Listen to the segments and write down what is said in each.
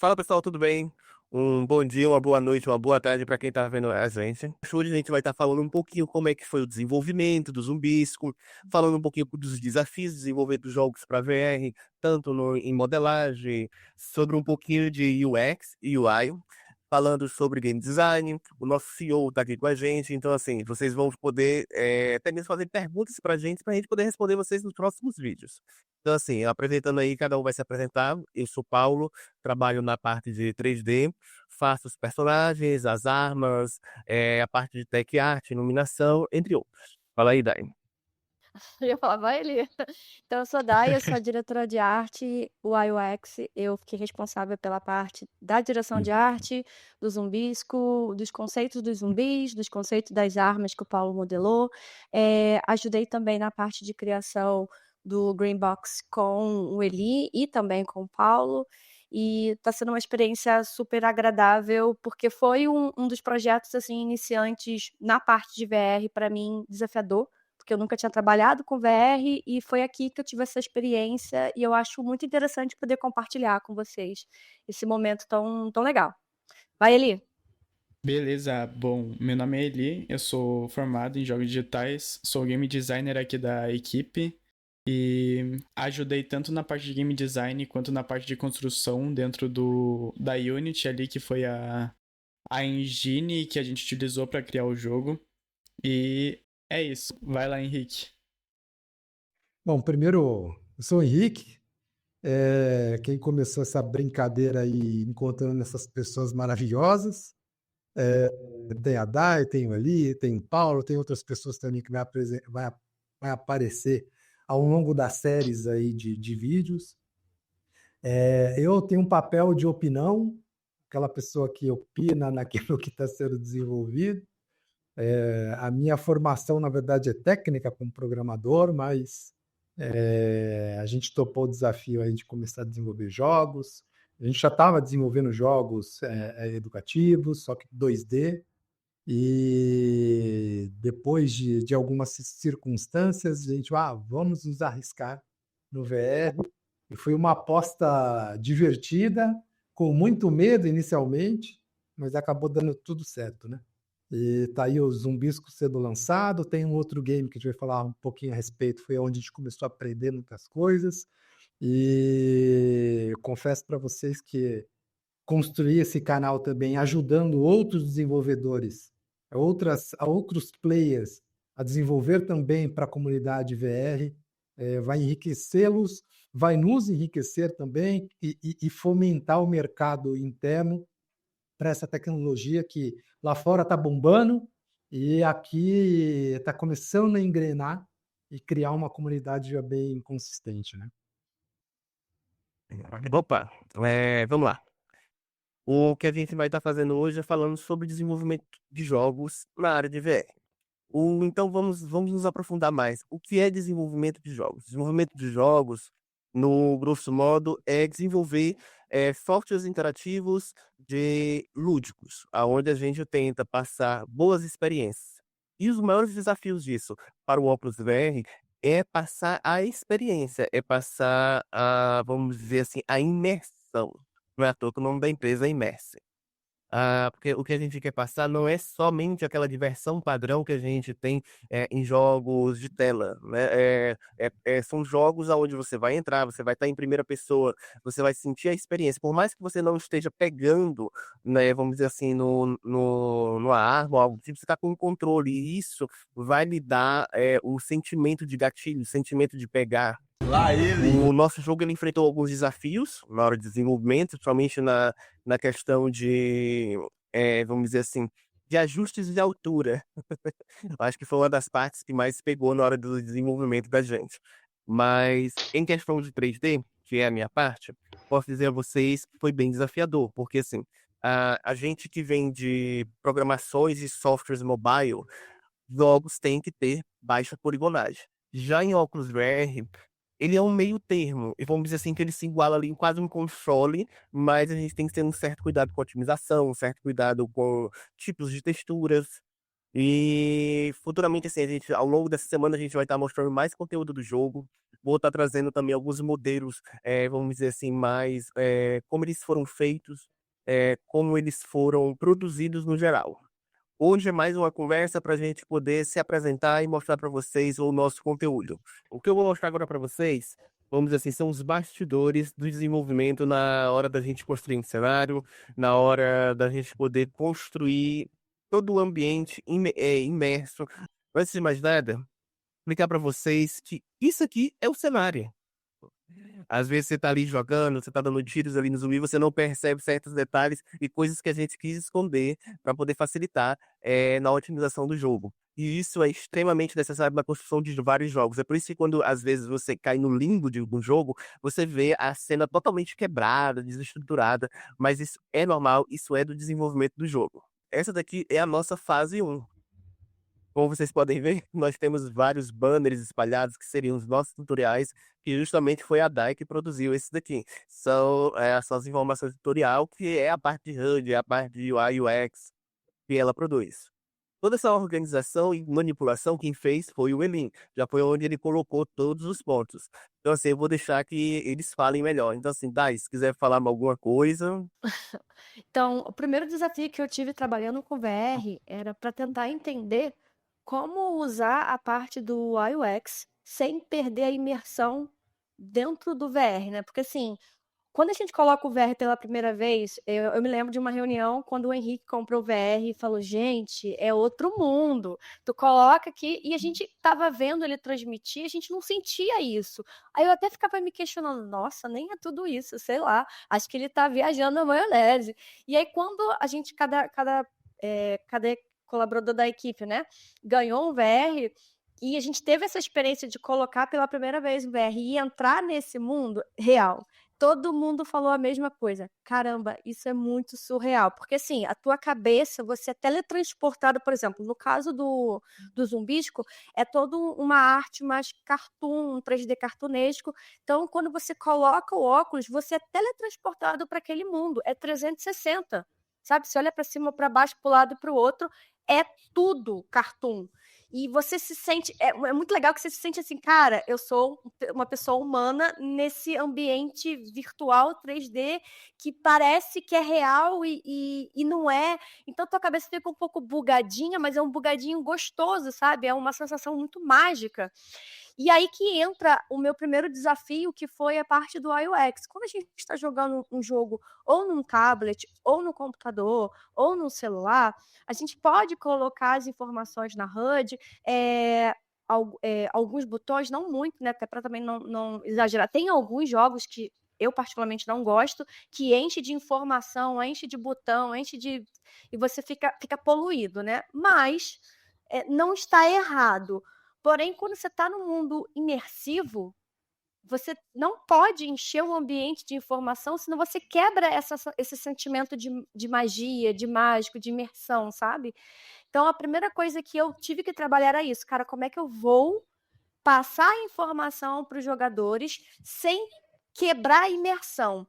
Fala pessoal, tudo bem? Um bom dia, uma boa noite, uma boa tarde para quem tá vendo a gente. Hoje a gente vai estar falando um pouquinho como é que foi o desenvolvimento do Zumbisco, falando um pouquinho dos desafios de desenvolver dos jogos para VR, tanto em modelagem, sobre um pouquinho de UX e UI, falando sobre game design. O nosso CEO tá aqui com a gente, então assim, vocês vão poder até mesmo fazer perguntas para a gente poder responder vocês nos próximos vídeos. Então assim, apresentando aí, cada um vai se apresentar. Eu sou Paulo, trabalho na parte de 3D, faço os personagens, as armas, a parte de tech art, iluminação, entre outros. Fala aí, Dai. Eu ia falar: "Vai, Eli". Então eu sou Dai, eu sou a diretora de arte, UI UX, eu fiquei responsável pela parte da direção de arte, do Zumbisco, dos conceitos dos zumbis, dos conceitos das armas que o Paulo modelou. Ajudei também na parte de criação do Green Box com o Eli e também com o Paulo, e está sendo uma experiência super agradável, porque foi um dos projetos, assim, iniciantes na parte de VR, para mim, desafiador, porque eu nunca tinha trabalhado com VR e foi aqui que eu tive essa experiência e eu acho muito interessante poder compartilhar com vocês esse momento tão legal. Vai, Eli. Beleza, bom, meu nome é Eli, eu sou formado em jogos digitais, sou game designer aqui da equipe e ajudei tanto na parte de game design quanto na parte de construção dentro da Unity ali, que foi a engine que a gente utilizou para criar o jogo. E é isso, vai lá, Henrique. Bom, primeiro, eu sou o Henrique, quem começou essa brincadeira aí, encontrando essas pessoas maravilhosas. Tem a Dai, tem o Ali, tem o Paulo, tem outras pessoas também que vai aparecer ao longo das séries aí de vídeos. Eu tenho um papel de opinião, aquela pessoa que opina naquilo que está sendo desenvolvido. A minha formação, na verdade, é técnica como programador, mas a gente topou o desafio aí de começar a desenvolver jogos. A gente já estava desenvolvendo jogos educativos, só que 2D, e depois de algumas circunstâncias, a gente, vamos nos arriscar no VR. E foi uma aposta divertida, com muito medo inicialmente, mas acabou dando tudo certo, né? E tá aí o Zumbisco sendo lançado. Tem um outro game que a gente vai falar um pouquinho a respeito, foi onde a gente começou a aprender muitas coisas. E eu confesso para vocês que construir esse canal também, ajudando outros desenvolvedores, a outros players a desenvolver também para a comunidade VR, vai enriquecê-los, vai nos enriquecer também e fomentar o mercado interno para essa tecnologia que lá fora está bombando e aqui está começando a engrenar e criar uma comunidade já bem consistente, né? Opa, vamos lá. O que a gente vai estar fazendo hoje é falando sobre desenvolvimento de jogos na área de VR. Então vamos nos aprofundar mais. O que é desenvolvimento de jogos? Desenvolvimento de jogos, no grosso modo, é desenvolver softwares interativos de lúdicos, aonde a gente tenta passar boas experiências. E os maiores desafios disso para o óculos VR é passar a experiência, é passar vamos dizer assim, a imersão. Não é à toa que o nome da empresa é Imerse. Porque o que a gente quer passar não é somente aquela diversão padrão que a gente tem, em jogos de tela, né, são jogos aonde você vai entrar, você vai estar em primeira pessoa, você vai sentir a experiência, por mais que você não esteja pegando, né, vamos dizer assim, numa arma ou algo do tipo, você está com o controle, e isso vai lhe dar, o sentimento de gatilho, o sentimento de pegar. Lá ele. O nosso jogo ele enfrentou alguns desafios na hora de desenvolvimento, principalmente na questão de, vamos dizer assim, de ajustes de altura. Acho que foi uma das partes que mais pegou na hora do desenvolvimento da gente. Mas em questão de 3D, que é a minha parte, posso dizer a vocês que foi bem desafiador, porque assim, a gente que vem de programações e softwares mobile, jogos têm que ter baixa poligonagem. Já em óculos VR, ele é um meio termo, e vamos dizer assim que ele se iguala ali em quase um console, mas a gente tem que ter um certo cuidado com a otimização, um certo cuidado com tipos de texturas. E futuramente, assim, ao longo dessa semana a gente vai estar mostrando mais conteúdo do jogo, vou estar trazendo também alguns modelos, vamos dizer assim, mais, como eles foram feitos, como eles foram produzidos no geral. Hoje é mais uma conversa para a gente poder se apresentar e mostrar para vocês o nosso conteúdo. O que eu vou mostrar agora para vocês, vamos dizer assim, são os bastidores do desenvolvimento na hora da gente construir um cenário, na hora da gente poder construir todo o ambiente imerso. Antes de mais nada, explicar para vocês que isso aqui é o cenário. Às vezes você tá ali jogando, você tá dando tiros ali no zumbi, você não percebe certos detalhes e coisas que a gente quis esconder para poder facilitar, na otimização do jogo. E isso é extremamente necessário na construção de vários jogos. É por isso que quando às vezes você cai no limbo de um jogo, você vê a cena totalmente quebrada, desestruturada, mas isso é normal, isso é do desenvolvimento do jogo. Essa daqui é a nossa fase 1. Como vocês podem ver, nós temos vários banners espalhados que seriam os nossos tutoriais, que justamente foi a Dai que produziu esse daqui. São as informações do tutorial, que é a parte de HUD, a parte de UI UX que ela produz. Toda essa organização e manipulação quem fez foi o Elin. Já foi onde ele colocou todos os pontos. Então assim, eu vou deixar que eles falem melhor. Então assim, Dai, se quiser falar alguma coisa. Então, o primeiro desafio que eu tive trabalhando com VR era para tentar entender como usar a parte do UI UX sem perder a imersão dentro do VR, né? Porque assim, quando a gente coloca o VR pela primeira vez, eu me lembro de uma reunião quando o Henrique comprou o VR e falou: gente, é outro mundo. Tu coloca aqui, e a gente tava vendo ele transmitir, a gente não sentia isso. Aí eu até ficava me questionando: nossa, nem é tudo isso, sei lá, acho que ele tá viajando na maionese. E aí, quando a gente, cada colaborador da equipe, né, ganhou um VR. E a gente teve essa experiência de colocar pela primeira vez o VR e entrar nesse mundo real. Todo mundo falou a mesma coisa. Caramba, isso é muito surreal. Porque, assim, a tua cabeça, você é teletransportado, por exemplo, no caso do Zumbisco, é toda uma arte mais cartoon, um 3D cartunesco. Então, quando você coloca o óculos, você é teletransportado para aquele mundo. É 360, sabe? Você olha para cima, para baixo, para o lado e para o outro. É tudo cartoon. E você se sente. É muito legal que você se sente assim, cara, eu sou uma pessoa humana nesse ambiente virtual 3D que parece que é real e não é. Então tua cabeça fica um pouco bugadinha, mas é um bugadinho gostoso, sabe? É uma sensação muito mágica. E aí que entra o meu primeiro desafio, que foi a parte do UI UX. Quando a gente está jogando um jogo ou num tablet, ou no computador, ou no celular, a gente pode colocar as informações na HUD, alguns botões, não muito, né? Até para também não exagerar. Tem alguns jogos que eu particularmente não gosto, que enche de informação, enche de botão, enche de... E você fica poluído, né? Mas não está errado. Porém, quando você está num mundo imersivo, você não pode encher o ambiente de informação, senão você quebra esse sentimento de magia, de mágico, de imersão, sabe? Então, a primeira coisa que eu tive que trabalhar era isso, cara, como é que eu vou passar a informação para os jogadores sem quebrar a imersão?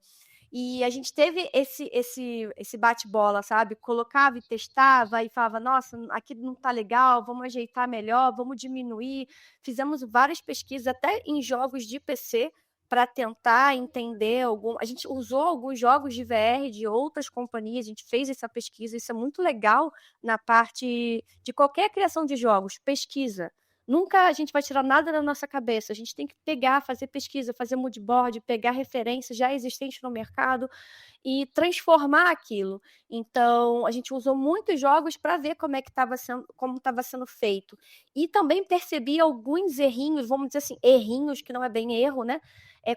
E a gente teve esse bate-bola, sabe? Colocava e testava e falava, nossa, aqui não tá legal, vamos ajeitar melhor, vamos diminuir. Fizemos várias pesquisas, até em jogos de PC, para tentar entender algum. A gente usou alguns jogos de VR de outras companhias, a gente fez essa pesquisa, isso é muito legal na parte de qualquer criação de jogos, pesquisa. Nunca a gente vai tirar nada da nossa cabeça. A gente tem que pegar, fazer pesquisa, fazer moodboard, pegar referências já existentes no mercado e transformar aquilo. Então, a gente usou muitos jogos para ver como estava sendo feito. E também percebi alguns errinhos, vamos dizer assim, errinhos, que não é bem erro, né?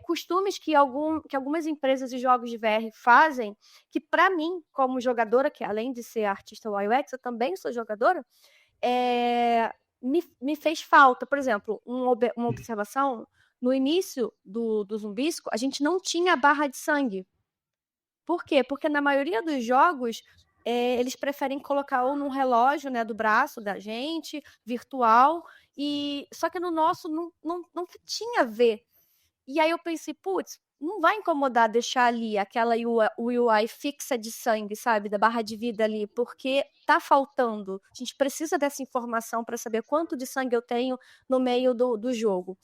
Costumes que algumas empresas de jogos de VR fazem, que para mim, como jogadora, que além de ser artista UI UX, eu também sou jogadora, me fez falta. Por exemplo, uma observação, no início do Zumbisco, a gente não tinha barra de sangue. Por quê? Porque na maioria dos jogos, eles preferem colocar ou num relógio, né, do braço da gente, virtual, só que no nosso não tinha V. E aí eu pensei, putz, não vai incomodar deixar ali aquela UI fixa de sangue, sabe? Da barra de vida ali, porque tá faltando. A gente precisa dessa informação para saber quanto de sangue eu tenho no meio do jogo.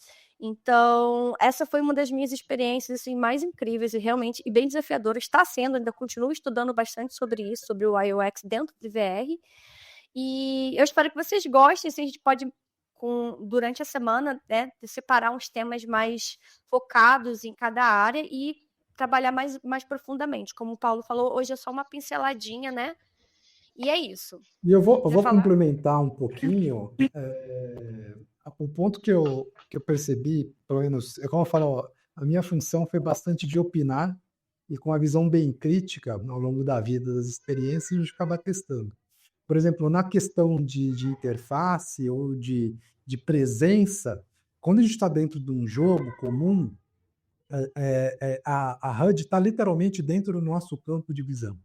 Então, essa foi uma das minhas experiências assim, mais incríveis e realmente e bem desafiadoras. Está sendo, ainda continuo estudando bastante sobre isso, sobre o UX dentro do VR. E eu espero que vocês gostem. Assim, a gente pode, durante a semana, né, separar uns temas mais focados em cada área e trabalhar mais profundamente. Como o Paulo falou, hoje é só uma pinceladinha, né? E é isso. E eu vou Quer falar? complementar um pouquinho. O ponto que eu percebi, pelo menos, é como eu falo, ó, a minha função foi bastante de opinar e com a visão bem crítica ao longo da vida, das experiências, a gente acaba testando. Por exemplo, na questão de interface ou de presença, quando a gente está dentro de um jogo comum, a HUD está literalmente dentro do nosso campo de visão.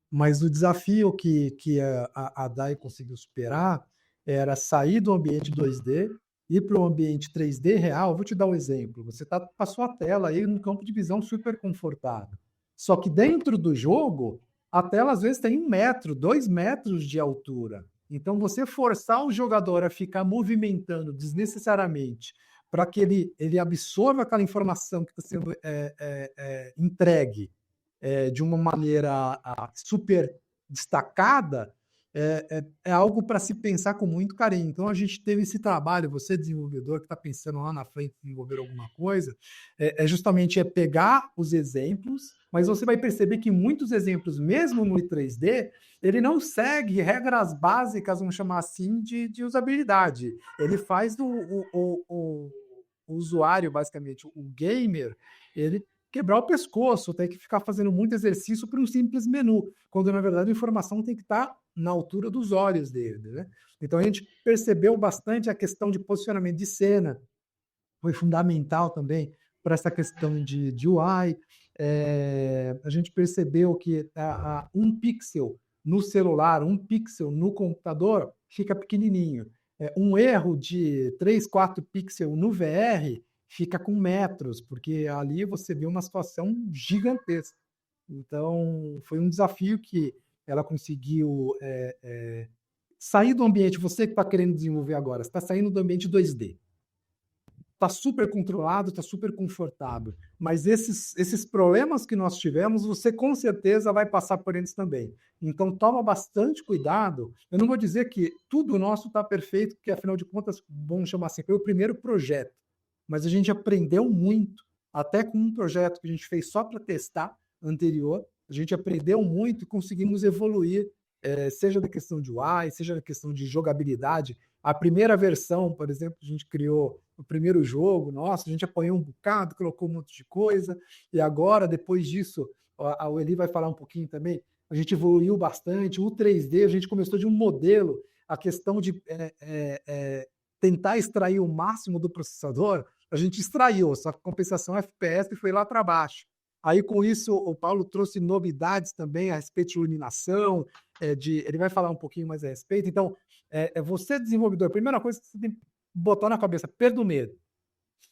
Mas o desafio que a DAI conseguiu superar era sair do ambiente 2D, ir para o ambiente 3D real. Vou te dar um exemplo. Você está com a sua tela aí no campo de visão super confortável. Só que dentro do jogo, a tela às vezes tem 1 metro, 2 metros de altura. Então, você forçar o jogador a ficar movimentando desnecessariamente para que ele absorva aquela informação que está sendo entregue de uma maneira super destacada, é algo para se pensar com muito carinho. Então, a gente teve esse trabalho, você desenvolvedor que está pensando lá na frente em desenvolver alguma coisa, justamente pegar os exemplos, mas você vai perceber que muitos exemplos, mesmo no 3D, ele não segue regras básicas, vamos chamar assim, de usabilidade. Ele faz o usuário, basicamente, o gamer, ele quebrar o pescoço, tem que ficar fazendo muito exercício para um simples menu, quando na verdade a informação tem que estar na altura dos olhos dele, né? Então a gente percebeu bastante a questão de posicionamento de cena, foi fundamental também para essa questão de UI. A gente percebeu que 1 pixel no celular, 1 pixel no computador fica pequenininho. Um erro de 3, 4 pixels no VR fica com metros, porque ali você vê uma situação gigantesca. Então, foi um desafio que ela conseguiu sair do ambiente. Você que está querendo desenvolver agora, está saindo do ambiente 2D. Está super controlado, está super confortável. Mas esses problemas que nós tivemos, você com certeza vai passar por eles também. Então, toma bastante cuidado. Eu não vou dizer que tudo nosso está perfeito, porque, afinal de contas, vamos chamar assim, foi o primeiro projeto. Mas a gente aprendeu muito, até com um projeto que a gente fez só para testar anterior, a gente aprendeu muito e conseguimos evoluir, seja na questão de UI, seja na questão de jogabilidade. A primeira versão, por exemplo, a gente criou o primeiro jogo, nossa, a gente apanhou um bocado, colocou um monte de coisa, e agora, depois disso, o Eli vai falar um pouquinho também, a gente evoluiu bastante, o 3D, a gente começou de um modelo, a questão de tentar extrair o máximo do processador, a gente extraiu, só que a compensação FPS foi lá para baixo. Aí, com isso, o Paulo trouxe novidades também a respeito de iluminação, ele vai falar um pouquinho mais a respeito. Então, você, desenvolvedor, a primeira coisa que você tem que botar na cabeça, perda o medo.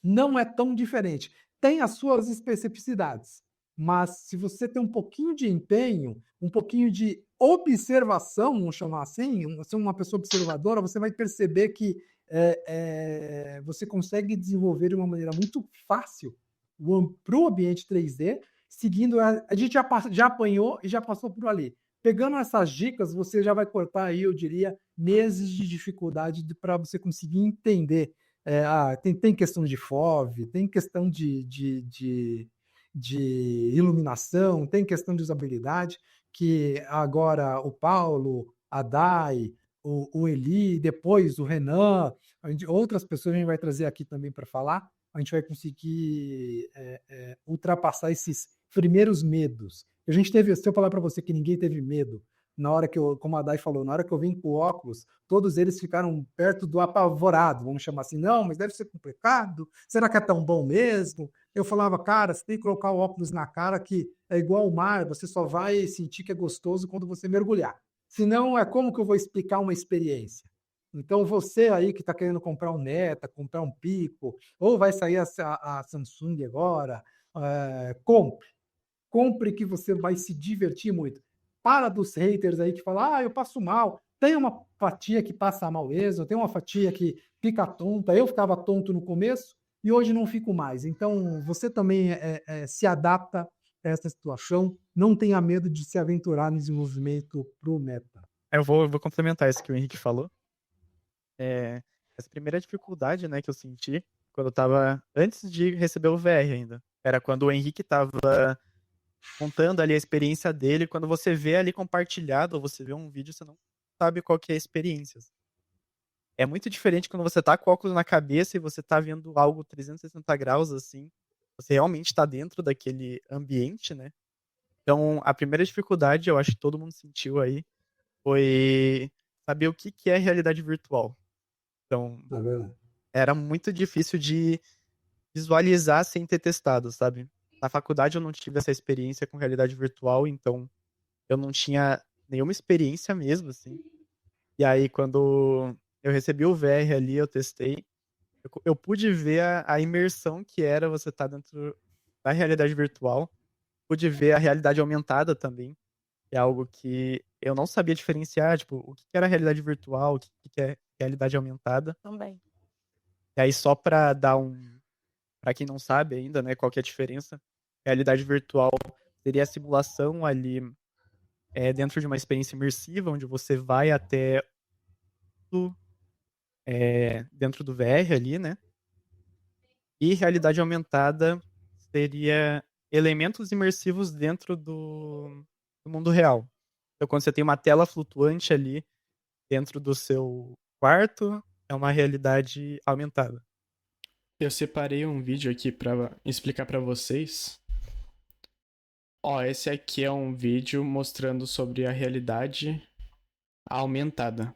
Não é tão diferente. Tem as suas especificidades, mas se você tem um pouquinho de empenho, um pouquinho de observação, vamos chamar assim, você é uma pessoa observadora, você vai perceber que você consegue desenvolver de uma maneira muito fácil para o ambiente 3D, seguindo a gente já apanhou e já passou por ali. Pegando essas dicas, você já vai cortar aí, eu diria, meses de dificuldade para você conseguir entender. Tem questão de FOV, tem questão de iluminação, tem questão de usabilidade, que agora o Paulo, a Dai, o Eli, depois o Renan, outras pessoas a gente vai trazer aqui também para falar, a gente vai conseguir ultrapassar esses primeiros medos. A gente teve, se eu falar para você que ninguém teve medo, na hora que como a Dai falou, na hora que eu vim com o óculos, todos eles ficaram perto do apavorado, vamos chamar assim, não, mas deve ser complicado, será que é tão bom mesmo? Eu falava, cara, você tem que colocar o óculos na cara que é igual ao mar, você só vai sentir que é gostoso quando você mergulhar. Senão, como que eu vou explicar uma experiência? Então, você aí que está querendo comprar um Meta, comprar um Pico, ou vai sair a Samsung agora, compre. Compre que você vai se divertir muito. Para dos haters aí que falam, eu passo mal. Tem uma fatia que passa mal mesmo, tem uma fatia que fica tonta. Eu ficava tonto no começo, e hoje não fico mais. Então, você também se adapta a essa situação, não tenha medo de se aventurar no desenvolvimento para o Meta. Eu vou complementar isso que o Henrique falou. Essa primeira dificuldade, né, que eu senti quando eu tava antes de receber o VR ainda, era quando o Henrique tava contando ali a experiência dele. Quando você vê ali compartilhado, ou você vê um vídeo, você não sabe qual que é a experiência. É muito diferente quando você tá com o óculos na cabeça e você tá vendo algo 360 graus, assim. Você realmente tá dentro daquele ambiente, né? Então, a primeira dificuldade, eu acho que todo mundo sentiu aí, foi saber o que que é realidade virtual. Então, Tá vendo? era muito difícil de visualizar sem ter testado, sabe? Na faculdade eu não tive essa experiência com realidade virtual, então eu não tinha nenhuma experiência mesmo, assim. E aí, quando eu recebi o VR ali, eu testei, eu pude ver a imersão que era você estar dentro da realidade virtual, pude ver a realidade aumentada também, que é algo que eu não sabia diferenciar, tipo, o que que era realidade virtual, o que que é realidade aumentada. Também. E aí, só pra dar pra quem não sabe ainda, né, qual que é a diferença, realidade virtual seria a simulação ali dentro de uma experiência imersiva, onde você vai até dentro do VR ali, né? E realidade aumentada seria elementos imersivos dentro do mundo real. Então, quando você tem uma tela flutuante ali dentro do seu quarto, é uma realidade aumentada. Eu separei um vídeo aqui pra explicar pra vocês. Ó, esse aqui é um vídeo mostrando sobre a realidade aumentada.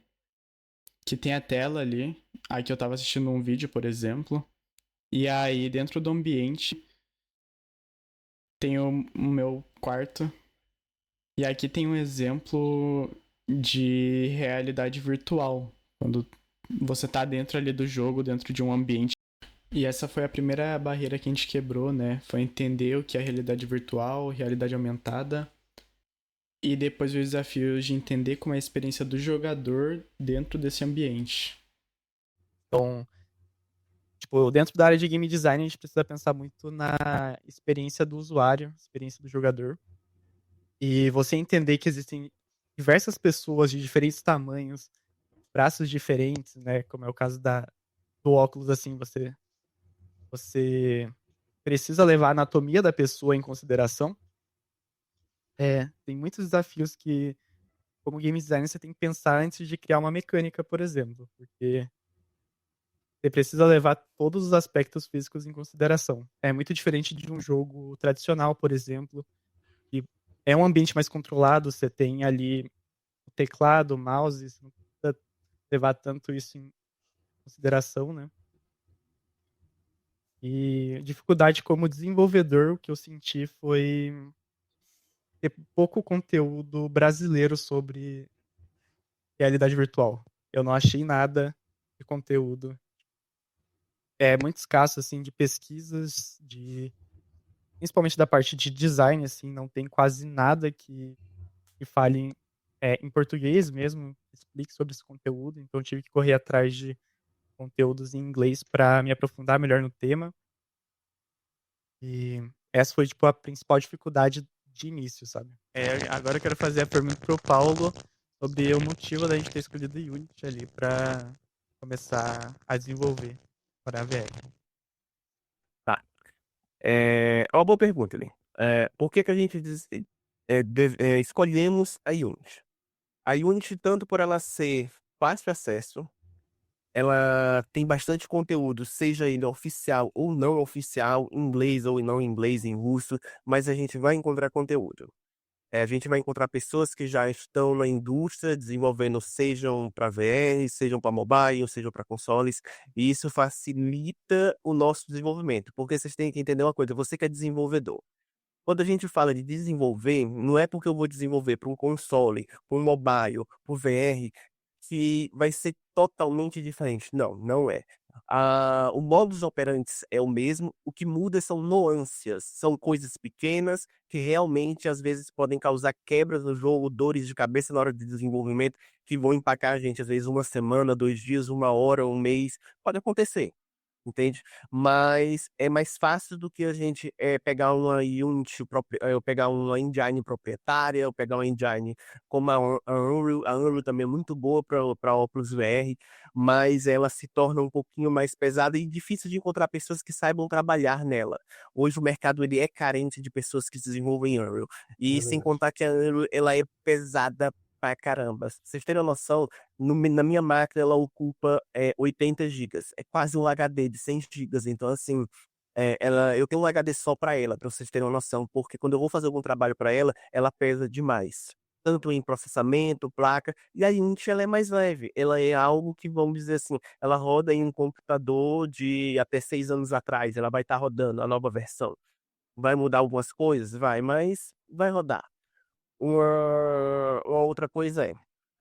Que tem a tela ali. Aqui eu tava assistindo um vídeo, por exemplo. E aí, dentro do ambiente, tem o meu quarto. E aqui tem um exemplo de realidade virtual. Quando você tá dentro ali do jogo, dentro de um ambiente. E essa foi a primeira barreira que a gente quebrou, né? Foi entender o que é realidade virtual, realidade aumentada. E depois os desafios de entender como é a experiência do jogador dentro desse ambiente. Então, tipo, dentro da área de game design, a gente precisa pensar muito na experiência do usuário, experiência do jogador. E você entender que existem diversas pessoas de diferentes tamanhos, braços diferentes, né? Como é o caso do óculos, assim, você precisa levar a anatomia da pessoa em consideração. Tem muitos desafios que, como game designer, você tem que pensar antes de criar uma mecânica, por exemplo. Porque você precisa levar todos os aspectos físicos em consideração. É muito diferente de um jogo tradicional, por exemplo, que é um ambiente mais controlado, você tem ali o teclado, o mouse, você não precisa levar tanto isso em consideração, né? E dificuldade como desenvolvedor, o que eu senti foi ter pouco conteúdo brasileiro sobre realidade virtual. Eu não achei nada de conteúdo. É muito escasso, assim, de pesquisas, principalmente da parte de design, assim, não tem quase nada que fale em português mesmo, explique sobre esse conteúdo. Então, eu tive que correr atrás de conteúdos em inglês para me aprofundar melhor no tema. E essa foi, tipo, a principal dificuldade de início, sabe? Agora eu quero fazer a pergunta pro Paulo sobre o motivo da gente ter escolhido o Unity ali para começar a desenvolver para a VR. Tá. É uma boa pergunta, Lee. Por que que a gente escolhemos a Unity? A Unity, tanto por ela ser fácil acesso, ela tem bastante conteúdo, seja ele oficial ou não oficial, em inglês ou não em inglês, em russo, mas a gente vai encontrar conteúdo. A gente vai encontrar pessoas que já estão na indústria desenvolvendo, sejam para VR, sejam para mobile, sejam para consoles, e isso facilita o nosso desenvolvimento, porque vocês têm que entender uma coisa, você que é desenvolvedor. Quando a gente fala de desenvolver, não é porque eu vou desenvolver para um console, para um mobile, para o VR, que vai ser totalmente diferente. Não, não é. O modus operandi é o mesmo, o que muda são nuances, são coisas pequenas que realmente às vezes podem causar quebras no jogo, dores de cabeça na hora de desenvolvimento, que vão impactar a gente às vezes uma semana, 2 dias, uma hora, um mês, pode acontecer. entende? Mas é mais fácil do que a gente pegar uma Unity, eu pegar uma engine proprietária, eu pegar uma engine como a Unreal. A Unreal também é muito boa para óculos VR, mas ela se torna um pouquinho mais pesada e difícil de encontrar pessoas que saibam trabalhar nela. Hoje o mercado ele é carente de pessoas que desenvolvem Unreal. E É sem verdade. contar que a Unreal ela é pesada pra caramba. Pra vocês terem uma noção, na minha máquina ela ocupa 80 gigas. É quase um HD de 100 gigas. Então, assim, eu tenho um HD só para ela, para vocês terem uma noção, porque quando eu vou fazer algum trabalho para ela, ela pesa demais. Tanto em processamento, placa, e a Unity ela é mais leve. Ela é algo que, vamos dizer assim, ela roda em um computador de até 6 anos atrás. Ela vai estar rodando a nova versão. Vai mudar algumas coisas? Vai, mas vai rodar. Uma outra coisa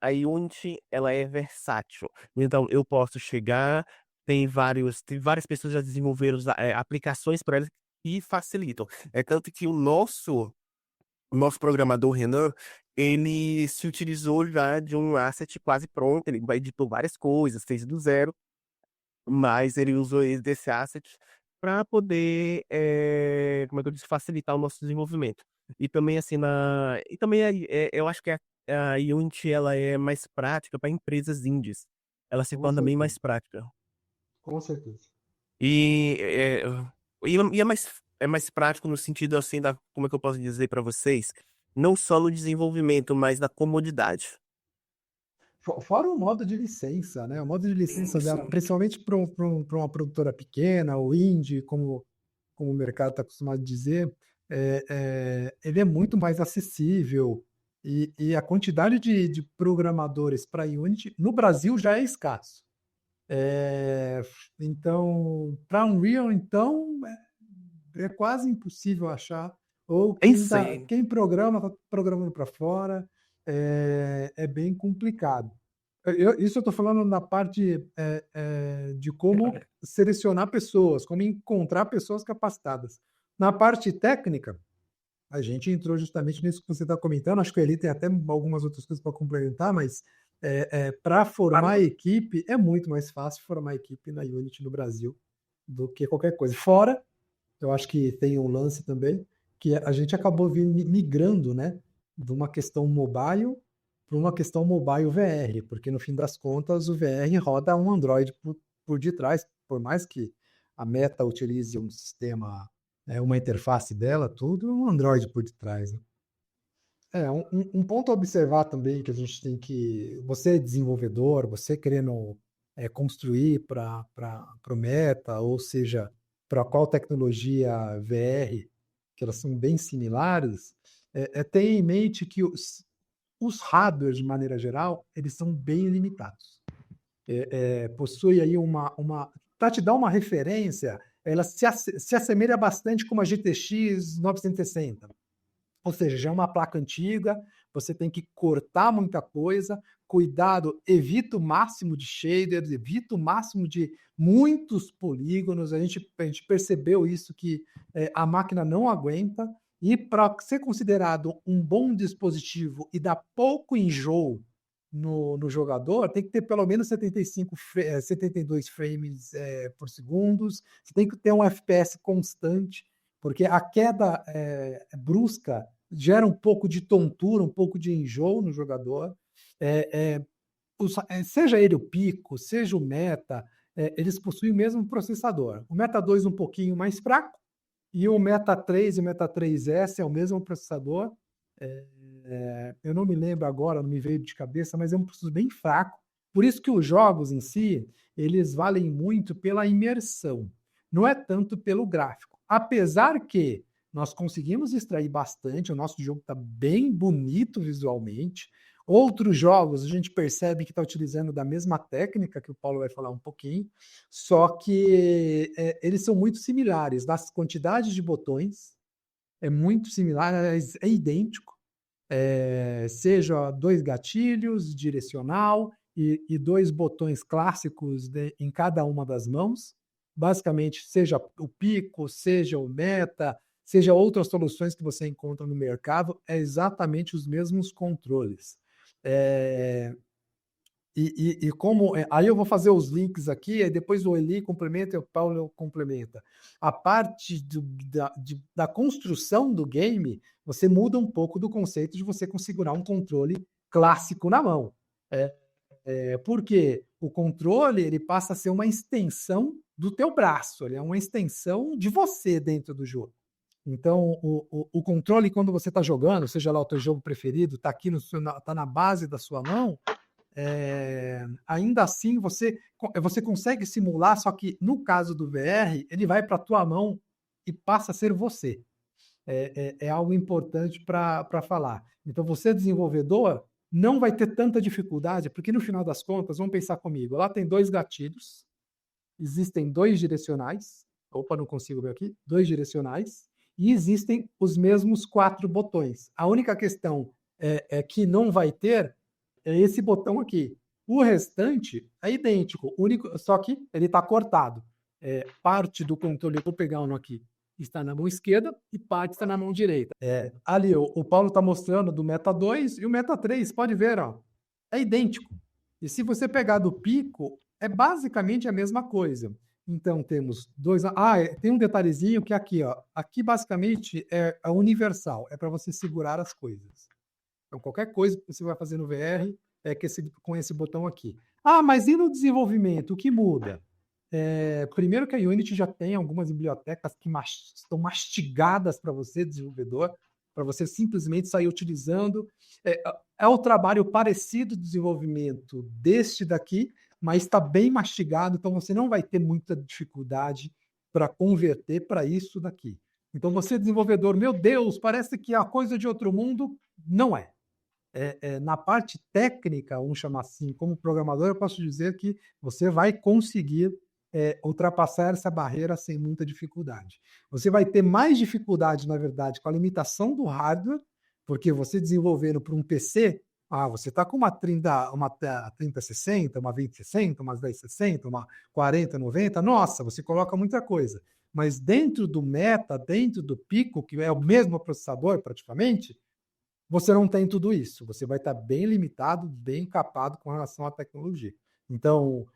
a Unity, ela é versátil. Então, eu posso chegar, tem várias pessoas já desenvolveram aplicações para ela que facilitam. É tanto que o nosso programador Renan, ele se utilizou já de um asset quase pronto, ele editou várias coisas, fez do zero, mas ele usou desse asset para poder, como é que eu disse, facilitar o nosso desenvolvimento. E também assim eu acho que a Unity ela é mais prática para empresas indies. Ela se Com torna bem certeza. mais prática. Com certeza. E é mais prático no sentido assim como é que eu posso dizer para vocês? Não só no desenvolvimento, mas na comodidade. Fora o modo de licença, né? O modo de licença dela, principalmente para uma produtora pequena, ou indie, como o mercado está acostumado a dizer, ele é muito mais acessível. E a quantidade de programadores para Unity no Brasil já é escasso. É, então, para Unreal, então, é quase impossível achar. Ou É insane. quem programa está programando para fora, é bem complicado. Isso eu estou falando na parte de como selecionar pessoas, como encontrar pessoas capacitadas. Na parte técnica, a gente entrou justamente nisso que você está comentando. Acho que o Eli tem até algumas outras coisas para complementar, mas para formar equipe, é muito mais fácil formar equipe na Unity no Brasil do que qualquer coisa. Fora, eu acho que tem um lance também, que a gente acabou migrando, né, de uma questão mobile para uma questão mobile VR, porque no fim das contas o VR roda um Android por detrás, por mais que a Meta utilize um sistema, uma interface dela, tudo, um Android por detrás, né? Um ponto a observar também que a gente tem que. Você é desenvolvedor, você querendo construir para o Meta, ou seja, para qual tecnologia VR, que elas são bem similares, ter em mente que os hardwares, de maneira geral, eles são bem limitados. Possui aí para te dar uma referência, ela se assemelha bastante com uma GTX 960. Ou seja, já é uma placa antiga, você tem que cortar muita coisa, cuidado, evita o máximo de shaders, evita o máximo de muitos polígonos. A gente percebeu isso, que a máquina não aguenta, e para ser considerado um bom dispositivo e dar pouco enjoo no jogador, tem que ter pelo menos 72 frames por segundo, você tem que ter um FPS constante, porque a queda brusca gera um pouco de tontura, um pouco de enjoo no jogador. Seja ele o Pico, seja o Meta, eles possuem o mesmo processador. O Meta 2 um pouquinho mais fraco, e o Meta 3 e o Meta 3S é o mesmo processador. Eu não me lembro agora, não me veio de cabeça, mas é um processador bem fraco. Por isso que os jogos em si, eles valem muito pela imersão, não é tanto pelo gráfico. Apesar que nós conseguimos extrair bastante, o nosso jogo está bem bonito visualmente. Outros jogos a gente percebe que está utilizando da mesma técnica, que o Paulo vai falar um pouquinho, só que eles são muito similares. Nas quantidades de botões, é muito similar, é idêntico. Seja 2 gatilhos, direcional e 2 botões clássicos em cada uma das mãos. Basicamente, seja o Pico, seja o Meta, seja outras soluções que você encontra no mercado, é exatamente os mesmos controles. E como aí eu vou fazer os links aqui, aí depois o Eli complementa e o Paulo complementa. A parte da construção do game, você muda um pouco do conceito de você configurar um controle clássico na mão. Porque o controle ele passa a ser uma extensão do teu braço, ele é uma extensão de você dentro do jogo. Então, o controle, quando você está jogando, seja lá o teu jogo preferido, está aqui tá na base da sua mão, ainda assim você consegue simular, só que no caso do VR, ele vai para a tua mão e passa a ser você. É algo importante para falar. Então, você, desenvolvedor, não vai ter tanta dificuldade, porque no final das contas, vamos pensar comigo, lá tem 2 gatilhos, existem 2 direcionais, opa, não consigo ver aqui, 2 direcionais, e existem os mesmos 4 botões. A única questão que não vai ter é esse botão aqui. O restante é idêntico, só que ele está cortado. Parte do controle, eu vou pegar um aqui, está na mão esquerda e parte está na mão direita. Ali, o Paulo está mostrando do Meta 2 e o Meta 3, pode ver, ó, é idêntico. E se você pegar do Pico, é basicamente a mesma coisa. Então, temos 2... tem um detalhezinho que é aqui, ó. Aqui, basicamente, é universal. É para você segurar as coisas. Então, qualquer coisa que você vai fazer no VR é com esse botão aqui. Mas e no desenvolvimento? O que muda? Primeiro que a Unity já tem algumas bibliotecas que estão mastigadas para você, desenvolvedor, para você simplesmente sair utilizando. É o trabalho parecido do desenvolvimento deste daqui, mas está bem mastigado, então você não vai ter muita dificuldade para converter para isso daqui. Então você, desenvolvedor, meu Deus, parece que é a coisa de outro mundo. Não é. Na parte técnica, vamos chamar assim, como programador, eu posso dizer que você vai conseguir ultrapassar essa barreira sem muita dificuldade. Você vai ter mais dificuldade, na verdade, com a limitação do hardware, porque você desenvolvendo para um PC, você está com uma 3060, uma 2060, uma 1060, uma 4090, nossa, você coloca muita coisa. Mas dentro do Meta, dentro do Pico, que é o mesmo processador praticamente, você não tem tudo isso. Você vai estar bem limitado, bem capado com relação à tecnologia. Então,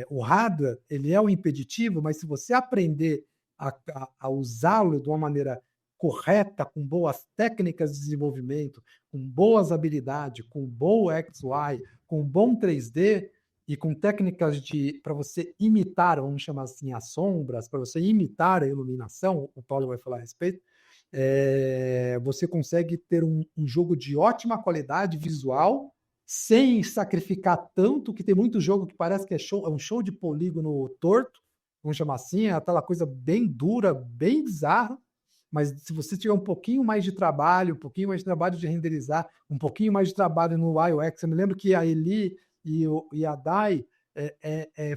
o hardware ele é o impeditivo, mas se você aprender a usá-lo de uma maneira correta, com boas técnicas de desenvolvimento, com boas habilidades, com boa XY, com bom 3D e com técnicas para você imitar, vamos chamar assim, as sombras, para você imitar a iluminação, o Paulo vai falar a respeito, você consegue ter um jogo de ótima qualidade visual, sem sacrificar tanto, que tem muito jogo que parece que é um show de polígono torto, vamos chamar assim, é aquela coisa bem dura, bem bizarra, mas se você tiver um pouquinho mais de trabalho, um pouquinho mais de trabalho de renderizar, um pouquinho mais de trabalho no UX, eu me lembro que a Eli e a Dai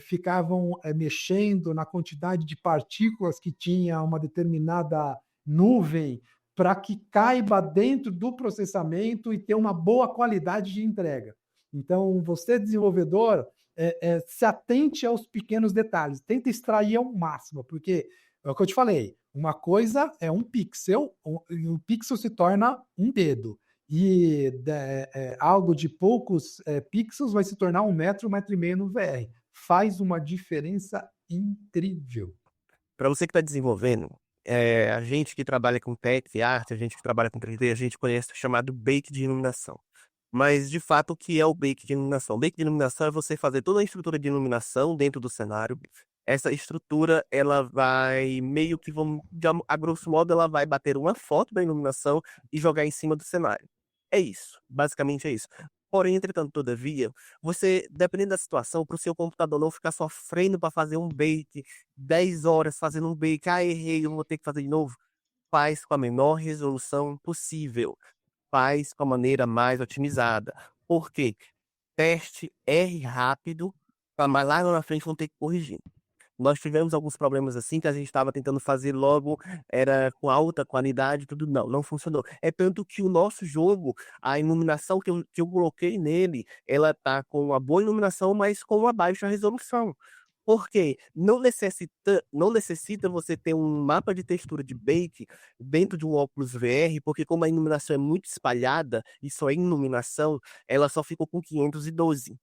ficavam mexendo na quantidade de partículas que tinha uma determinada nuvem para que caiba dentro do processamento e ter uma boa qualidade de entrega. Então, você, desenvolvedor, se atente aos pequenos detalhes, tenta extrair ao máximo, porque é o que eu te falei, uma coisa é um pixel, e o pixel se torna um dedo, e algo de poucos pixels vai se tornar 1 metro, 1,5 metros no VR. Faz uma diferença incrível. Para você que está desenvolvendo, a gente que trabalha com text e arte, a gente que trabalha com 3D, a gente conhece o chamado bake de iluminação. Mas, de fato, o que é o bake de iluminação? O bake de iluminação é você fazer toda a estrutura de iluminação dentro do cenário. Essa estrutura, ela vai meio que, a grosso modo, ela vai bater uma foto da iluminação e jogar em cima do cenário. É isso, basicamente é isso. Porém, entretanto, todavia, você, dependendo da situação, para o seu computador não ficar sofrendo para fazer um bake, 10 horas fazendo um bake, errei, eu vou ter que fazer de novo, faz com a menor resolução possível. Faz com a maneira mais otimizada. Por quê? Teste, erre rápido, mas lá na frente vão ter que corrigir. Nós tivemos alguns problemas assim, que a gente estava tentando fazer logo, era com alta qualidade, tudo não funcionou. É tanto que o nosso jogo, a iluminação que eu coloquei nele, ela tá com uma boa iluminação, mas com uma baixa resolução. Por quê? Não necessita você ter um mapa de textura de bake dentro de um óculos VR, porque como a iluminação é muito espalhada, e só é iluminação, ela só ficou com 512.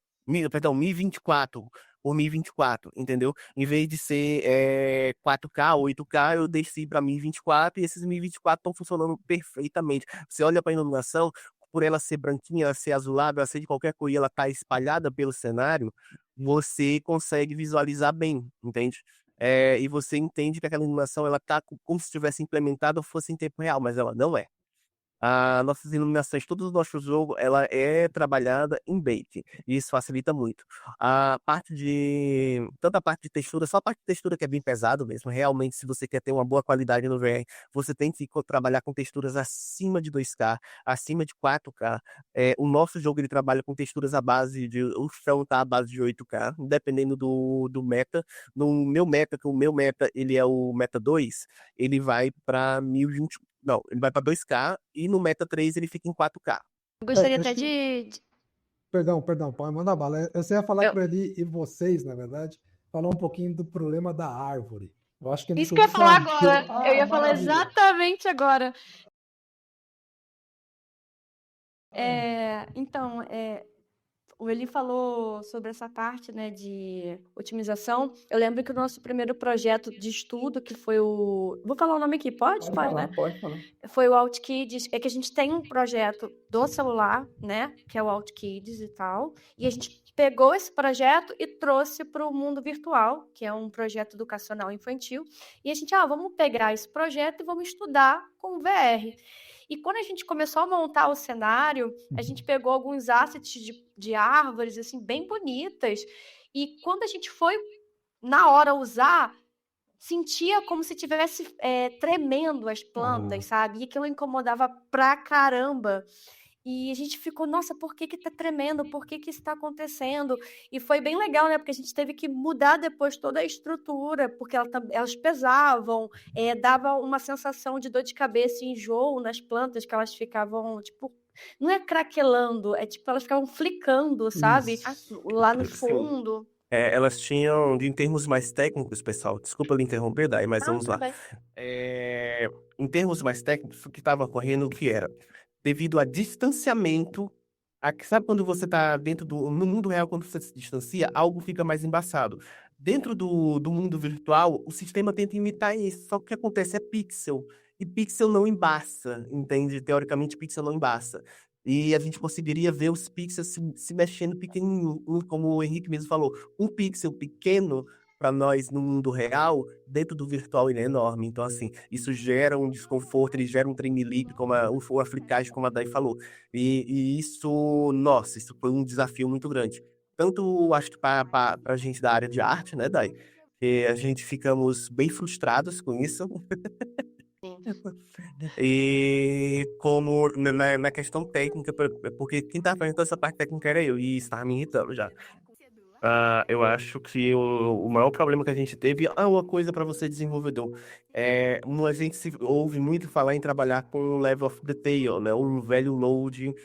perdão, 1024 por 1024, entendeu? Em vez de ser 4K, 8K, eu desci para 1024 e esses 1024 estão funcionando perfeitamente. Você olha para a iluminação, por ela ser branquinha, ela ser azulada, ela ser de qualquer cor e ela tá espalhada pelo cenário, você consegue visualizar bem, entende? E você entende que aquela iluminação ela tá como se tivesse implementada ou fosse em tempo real, mas ela não é. As nossas iluminações, todo o nosso jogo, ela é trabalhada em bake, e isso facilita muito. Tanto a parte de textura, só a parte de textura que é bem pesado mesmo, realmente, se você quer ter uma boa qualidade no VR, você tem que trabalhar com texturas acima de 2K, acima de 4K. O nosso jogo, ele trabalha com texturas à base o chão tá à base de 8K, dependendo do meta. No meu meta, que o meu meta, ele é o meta 2, ele vai para 1020. Não, ele vai para 2K e no Meta 3 ele fica em 4K. Eu gostaria até acho que... Perdão, pode mandar bala. Eu só ia falar Eu- para ele e vocês, na verdade, falar um pouquinho do problema da árvore. Eu acho que Isso que eu ia falar agora. Eu ia falar maravilha. exatamente agora. Então, o Eli falou sobre essa parte, né, de otimização. Eu lembro que o nosso primeiro projeto de estudo, que foi o... Vou falar o nome aqui, pode, né? Pode falar. Foi o OutKids. É que a gente tem um projeto do celular, né, que é o OutKids e tal, e a gente pegou esse projeto e trouxe para o mundo virtual, que é um projeto educacional infantil, e a gente, vamos pegar esse projeto e vamos estudar com VR. E quando a gente começou a montar o cenário, a gente pegou alguns assets de árvores, assim, bem bonitas, e quando a gente foi, na hora, usar, sentia como se tivesse tremendo as plantas, sabe? E aquilo incomodava pra caramba. E a gente ficou, nossa, por que tá tremendo? Por que isso tá acontecendo? E foi bem legal, né? Porque a gente teve que mudar depois toda a estrutura, porque elas pesavam, dava uma sensação de dor de cabeça e enjoo nas plantas, que elas ficavam, tipo, não é craquelando, é tipo, elas ficavam flicando, sabe? Lá no Sim. fundo. Elas tinham, em termos mais técnicos, pessoal, desculpa lhe interromper, Dai, mas vamos lá. Tudo bem. Em termos mais técnicos, o que estava ocorrendo, o que era? Devido a distanciamento, sabe quando você está no mundo real, quando você se distancia, algo fica mais embaçado. Dentro do mundo virtual, o sistema tenta imitar isso, só que o que acontece é pixel, e pixel não embaça, entende? Teoricamente, pixel não embaça. E a gente conseguiria ver os pixels se mexendo pequenininho, como o Henrique mesmo falou. Um pixel pequeno, para nós, no mundo real, dentro do virtual, ele é enorme. Então, assim, isso gera um desconforto, ele gera um tremelique, como a flicagem, como a Dai falou. E isso, nossa, isso foi um desafio muito grande. Tanto, acho que para a gente da área de arte, né, Dai? Que a gente ficamos bem frustrados com isso. E como na questão técnica, porque quem tá fazendo toda essa parte técnica era eu, e isso tava me irritando já. Eu acho que o maior problema que a gente teve é uma coisa para você desenvolvedor. A gente ouve muito falar em trabalhar com o level of detail, né? O velho load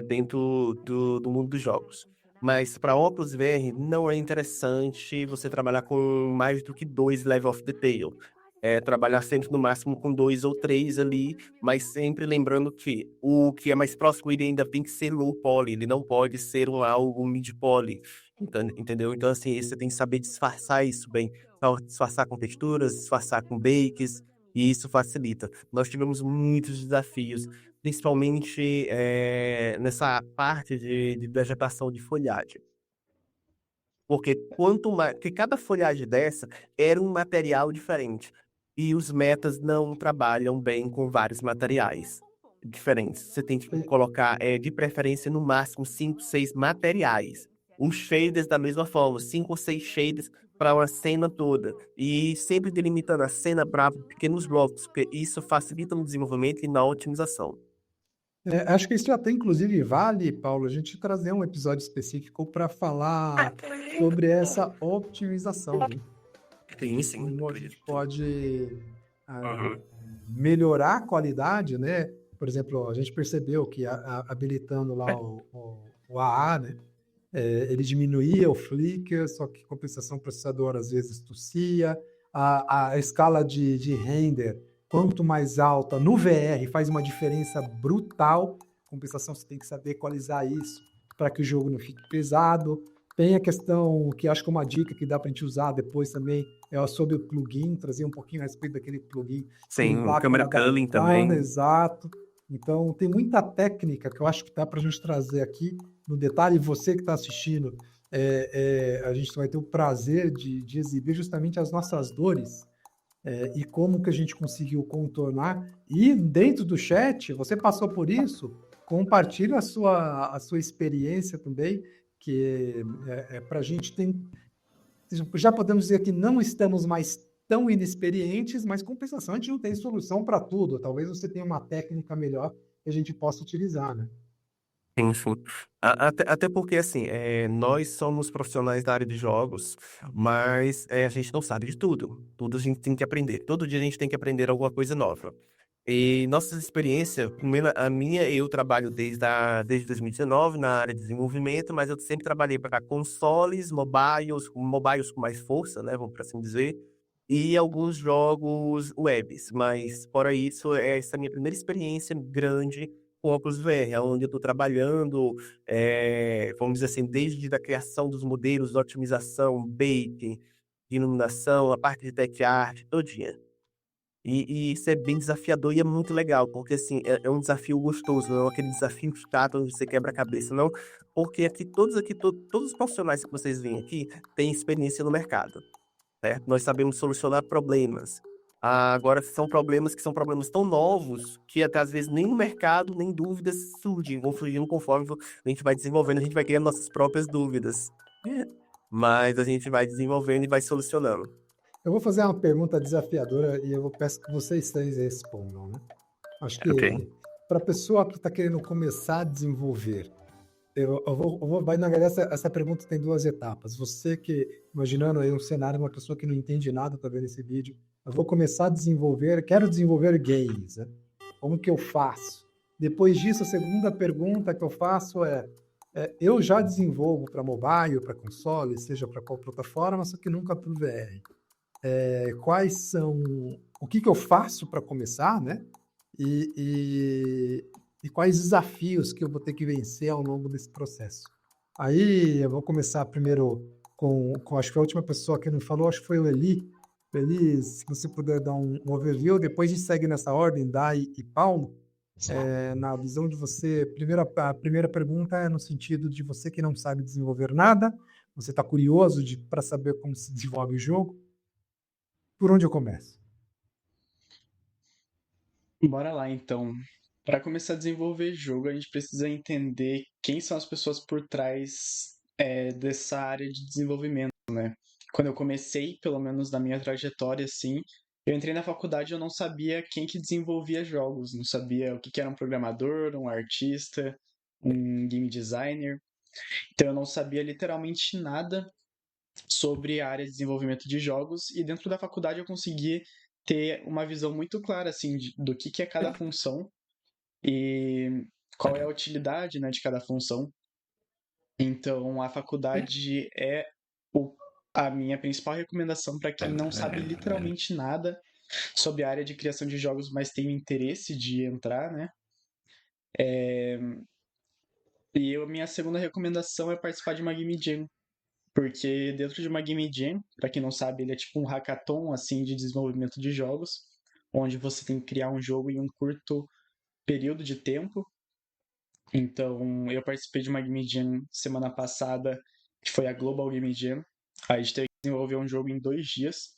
dentro do mundo dos jogos. Mas para óculos VR não é interessante você trabalhar com mais do que 2 level of detail. Trabalhar sempre no máximo com 2 ou 3 ali, mas sempre lembrando que o que é mais próximo ele ainda tem que ser low poly, ele não pode ser algo mid poly. Entendeu? Então, assim, você tem que saber disfarçar isso bem. Disfarçar com texturas, disfarçar com bakes, e isso facilita. Nós tivemos muitos desafios, principalmente nessa parte de vegetação de folhagem. Porque porque cada folhagem dessa era um material diferente. E os metas não trabalham bem com vários materiais diferentes. Você tem que colocar, de preferência, no máximo 5, 6 materiais. Os shaders da mesma forma, 5 ou 6 shaders para uma cena toda. E sempre delimitando a cena para pequenos blocos, porque isso facilita no desenvolvimento e na otimização. Acho que isso até, inclusive, vale, Paulo, a gente trazer um episódio específico para falar sobre essa otimização, né? Sim. Como a gente pode melhorar a qualidade, né? Por exemplo, a gente percebeu que habilitando lá o AA, né? Ele diminuía o flicker, só que compensação o processador às vezes tossia. A escala de render, quanto mais alta no VR, faz uma diferença brutal. Compensação, você tem que saber equalizar isso para que o jogo não fique pesado. Tem a questão que acho que é uma dica que dá para a gente usar depois também, é sobre o plugin, trazer um pouquinho a respeito daquele plugin que Sim, o impacta câmera na culling Darktown, também. exato. Então, tem muita técnica que eu acho que dá para a gente trazer aqui no detalhe. Você que está assistindo, a gente vai ter o prazer de exibir justamente as nossas dores e como que a gente conseguiu contornar. E dentro do chat, você passou por isso, compartilha a sua experiência também, que para a gente tem. Já podemos dizer que não estamos mais tão inexperientes, mas compensação, a gente não tem solução para tudo. Talvez você tenha uma técnica melhor que a gente possa utilizar, né? Sim, sim. Até porque, assim, nós somos profissionais da área de jogos, mas a gente não sabe de tudo. Tudo a gente tem que aprender. Todo dia a gente tem que aprender alguma coisa nova. E nossa experiência, a minha, eu trabalho desde 2019 na área de desenvolvimento, mas eu sempre trabalhei para consoles, mobiles com mais força, né, vamos por assim dizer, e alguns jogos webs. Mas, fora isso, essa é a minha primeira experiência grande com óculos VR, onde eu estou trabalhando, vamos dizer assim, desde a criação dos modelos, da otimização, bake, de iluminação, a parte de tech art, todinha. E isso é bem desafiador e é muito legal, porque assim, é um desafio gostoso, não é aquele desafio chato onde você quebra a cabeça, não. Porque todos os profissionais que vocês veem aqui têm experiência no mercado, certo? Nós sabemos solucionar problemas. Agora, são problemas que são problemas tão novos que até às vezes nem no mercado, nem dúvidas surgem, vão surgindo conforme a gente vai desenvolvendo, a gente vai criando nossas próprias dúvidas. Mas a gente vai desenvolvendo e vai solucionando. Eu vou fazer uma pergunta desafiadora e eu peço que vocês três respondam, né? Acho Ok. que para a pessoa que está querendo começar a desenvolver, vai, na verdade, essa pergunta tem duas etapas. Você que, imaginando aí um cenário, uma pessoa que não entende nada, está vendo esse vídeo, eu vou começar a desenvolver, quero desenvolver games, né? Como que eu faço? Depois disso, a segunda pergunta que eu faço eu já desenvolvo para mobile, para console, seja para qual plataforma, só que nunca para o VR. Quais são, o que eu faço para começar, né? E, e quais desafios que eu vou ter que vencer ao longo desse processo. Aí eu vou começar primeiro acho que a última pessoa que não falou, acho que foi o Eli. Eli, se você puder dar um overview, depois a gente segue nessa ordem, Dai e Paulo. Na visão de você, a primeira pergunta é no sentido de você que não sabe desenvolver nada, você está curioso para saber como se desenvolve o jogo. Por onde eu começo? Bora lá, então. Para começar a desenvolver jogo, a gente precisa entender quem são as pessoas por trás dessa área de desenvolvimento, né? Quando eu comecei, pelo menos na minha trajetória, assim, eu entrei na faculdade e eu não sabia quem que desenvolvia jogos, não sabia o que que era um programador, um artista, um game designer. Então eu não sabia literalmente nada sobre a área de desenvolvimento de jogos e dentro da faculdade eu consegui ter uma visão muito clara assim do que é cada função e qual é a utilidade, né, de cada função. Então a faculdade é a minha principal recomendação para quem não sabe literalmente nada sobre a área de criação de jogos, mas tem o interesse de entrar, né? E a minha segunda recomendação é participar de uma Game Jam, porque dentro de uma Game Jam, para quem não sabe, ele é tipo um hackathon assim de desenvolvimento de jogos, onde você tem que criar um jogo em um curto período de tempo. Então, eu participei de uma Game Jam semana passada, que foi a Global Game Jam. A gente teve que desenvolver um jogo em 2 dias.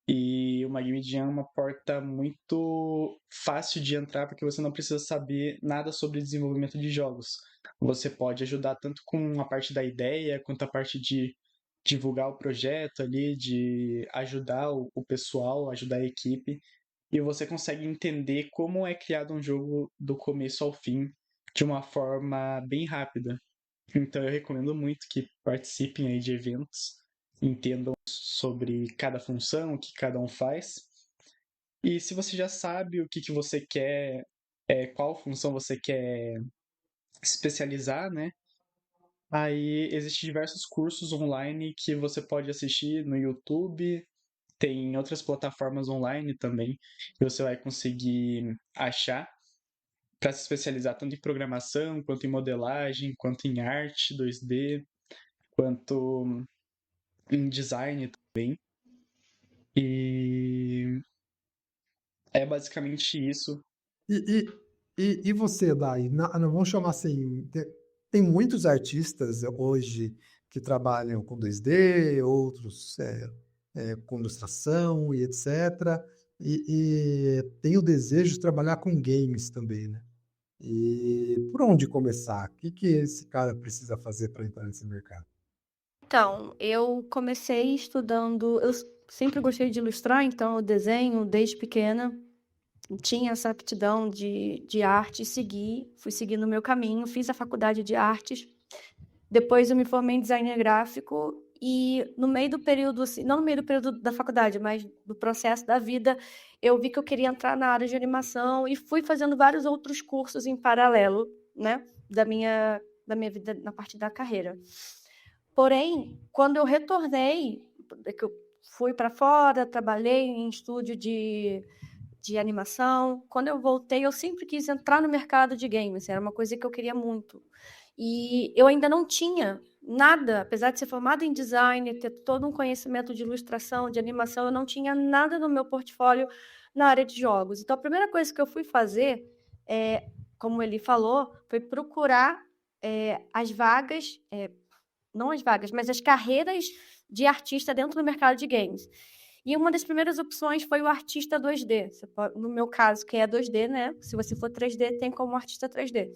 E uma Game Jam é uma porta muito fácil de entrar, porque você não precisa saber nada sobre desenvolvimento de jogos. Você pode ajudar tanto com a parte da ideia, quanto a parte de divulgar o projeto ali, de ajudar o pessoal, ajudar a equipe. E você consegue entender como é criado um jogo do começo ao fim, de uma forma bem rápida. Então eu recomendo muito que participem aí de eventos, entendam sobre cada função, o que cada um faz. E se você já sabe o que você quer, qual função você quer especializar, né? Aí existem diversos cursos online que você pode assistir no YouTube, tem outras plataformas online também que você vai conseguir achar para se especializar tanto em programação, quanto em modelagem, quanto em arte 2D. quanto em design também. E é basicamente isso. E, e você, Dai? Não vamos chamar assim. Tem muitos artistas hoje que trabalham com 2D, outros com ilustração e etc. E tem o desejo de trabalhar com games também, né? E por onde começar? O que esse cara precisa fazer para entrar nesse mercado? Então, eu comecei estudando. Eu sempre gostei de ilustrar, então eu desenho desde pequena. Tinha essa aptidão de arte e fui seguindo o meu caminho, fiz a faculdade de artes. Depois eu me formei em designer gráfico e no meio do período, assim, não no meio do período da faculdade, mas do processo da vida, eu vi que eu queria entrar na área de animação e fui fazendo vários outros cursos em paralelo, né, da minha vida na parte da carreira. Porém, quando eu retornei, que eu fui para fora, trabalhei em estúdio de animação. Quando eu voltei, eu sempre quis entrar no mercado de games, era uma coisa que eu queria muito. E eu ainda não tinha nada, apesar de ser formada em design, ter todo um conhecimento de ilustração, de animação, eu não tinha nada no meu portfólio na área de jogos. Então, a primeira coisa que eu fui fazer, como ele falou, foi procurar as vagas, não as vagas, mas as carreiras de artista dentro do mercado de games. E uma das primeiras opções foi o artista 2D. No meu caso, que é 2D, né? Se você for 3D, tem como artista 3D.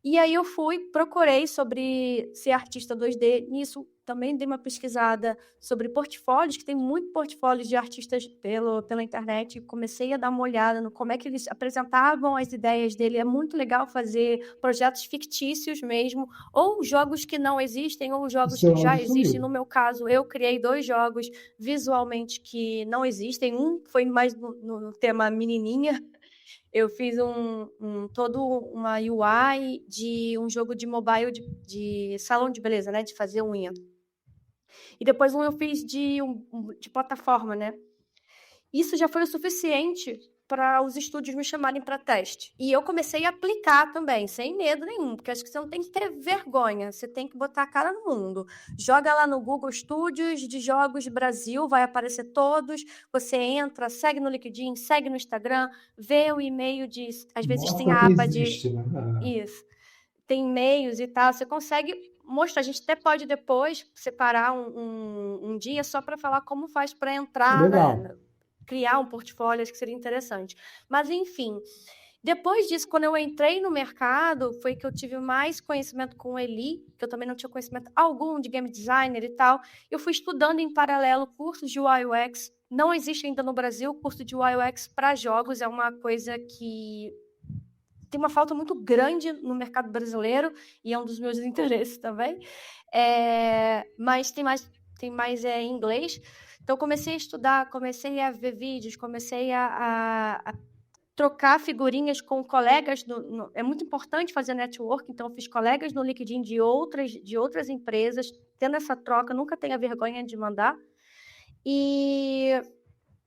E aí eu procurei sobre ser artista 2D. Nisso também dei uma pesquisada sobre portfólios, que tem muito portfólios de artistas pela internet. Comecei a dar uma olhada no como é que eles apresentavam as ideias dele. É muito legal fazer projetos fictícios mesmo, ou jogos que não existem, ou jogos Seu que já áudio existem. sumiu. No meu caso, eu criei 2 jogos visualmente que não existem. Um foi mais no tema menininha. Eu fiz todo uma UI de um jogo de mobile de salão de beleza, né? De fazer unha. E depois eu fiz de plataforma, né? Isso já foi o suficiente para os estúdios me chamarem para teste. E eu comecei a aplicar também, sem medo nenhum, porque acho que você não tem que ter vergonha, você tem que botar a cara no mundo. Joga lá no Google Studios de Jogos Brasil, vai aparecer todos. Você entra, segue no LinkedIn, segue no Instagram, vê o e-mail de. Às vezes tem Mostra a que aba de. existe, né? Isso. Tem e-mails e tal, você consegue mostrar. A gente até pode depois separar um dia só para falar como faz para entrar, Legal. né? Criar um portfólio, acho que seria interessante. Mas, enfim, depois disso, quando eu entrei no mercado, foi que eu tive mais conhecimento com o Eli, que eu também não tinha conhecimento algum de game designer e tal. Eu fui estudando em paralelo cursos de UI UX. Não existe ainda no Brasil curso de UI UX para jogos, é uma coisa que tem uma falta muito grande no mercado brasileiro e é um dos meus interesses também. Mas tem mais em inglês. Então, comecei a estudar, comecei a ver vídeos, comecei a trocar figurinhas com colegas. É muito importante fazer network, então eu fiz colegas no LinkedIn de outras empresas, tendo essa troca, nunca tenha vergonha de mandar. E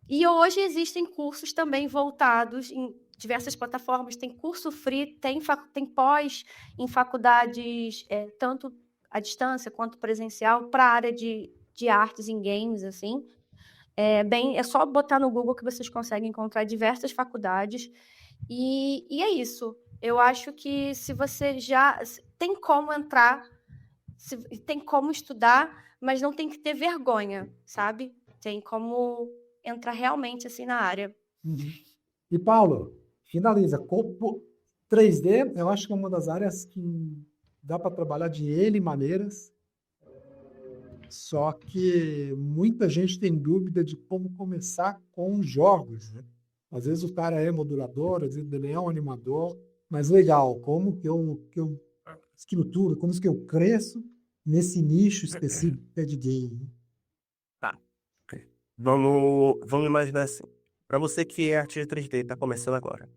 hoje existem cursos também voltados em diversas plataformas, tem curso free, tem pós em faculdades, tanto à distância quanto presencial, para a área de artes em games, assim. É só botar no Google que vocês conseguem encontrar diversas faculdades. E é isso. Eu acho que se você tem como entrar, tem como estudar, mas não tem que ter vergonha, sabe? Tem como entrar realmente assim na área. Uhum. E Paulo, finaliza. 3D, eu acho que é uma das áreas que dá para trabalhar de N maneiras, só que muita gente tem dúvida de como começar com jogos, né? Às vezes o cara é modulador, às vezes ele é um animador, mas legal, como que eu estruturo, como que eu cresço nesse nicho específico que é de game. Tá. Vamos imaginar assim. Para você que é artista 3D, está começando agora.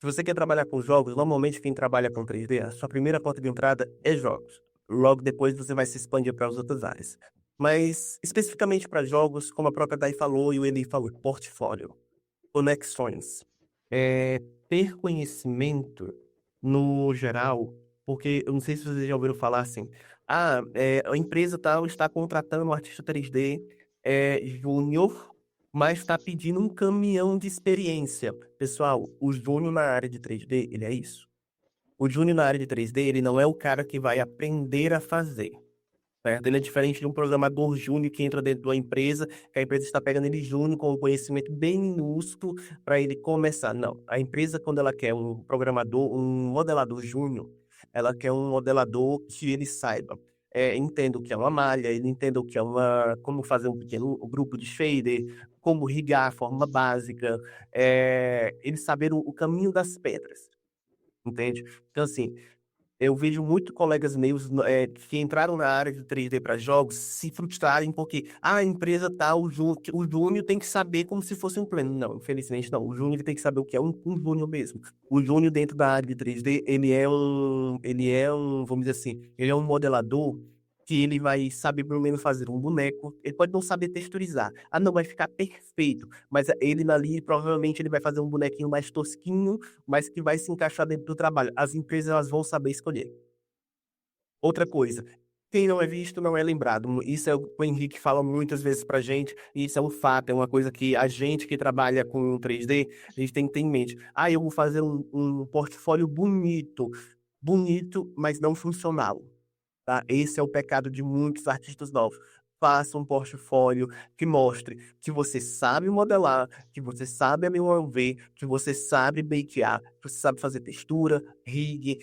Se você quer trabalhar com jogos, normalmente quem trabalha com 3D, a sua primeira porta de entrada é jogos. Logo depois você vai se expandir para as outras áreas. Mas, especificamente para jogos, como a própria Dai falou e o Eli falou, portfólio, conexões. Ter conhecimento no geral, porque eu não sei se vocês já ouviram falar assim, A empresa tal está contratando um artista 3D júnior, mas está pedindo um caminhão de experiência. Pessoal, o júnior na área de 3D, ele é isso. O júnior na área de 3D, ele não é o cara que vai aprender a fazer. Certo? Ele é diferente de um programador júnior que entra dentro de uma empresa, que a empresa está pegando ele júnior com um conhecimento bem minúsculo para ele começar. Não, a empresa, quando ela quer um programador, um modelador júnior, ela quer um modelador que ele saiba. Entenda o que é uma malha, ele entenda o que é como fazer um pequeno grupo de shader, como rigar a forma básica, ele saber o caminho das pedras, entende? Então, assim, eu vejo muito colegas meus que entraram na área de 3D para jogos se frustrarem porque a empresa tal, o júnior tem que saber como se fosse um pleno. Não, infelizmente não. O júnior tem que saber o que é um júnior mesmo. O júnior dentro da área de 3D, vamos dizer assim, ele é um modelador que ele vai saber pelo menos fazer um boneco. Ele pode não saber texturizar. Ah, não vai ficar perfeito. Mas ele ali, provavelmente, ele vai fazer um bonequinho mais tosquinho, mas que vai se encaixar dentro do trabalho. As empresas elas vão saber escolher. Outra coisa, quem não é visto não é lembrado. Isso é o que o Henrique fala muitas vezes pra gente, e isso é um fato, é uma coisa que a gente que trabalha com 3D, a gente tem que ter em mente. Eu vou fazer um portfólio bonito, mas não funcional. Tá? Esse é o pecado de muitos artistas novos. Faça um portfólio que mostre que você sabe modelar, que você sabe MOV, que você sabe bakear, que você sabe fazer textura, rig.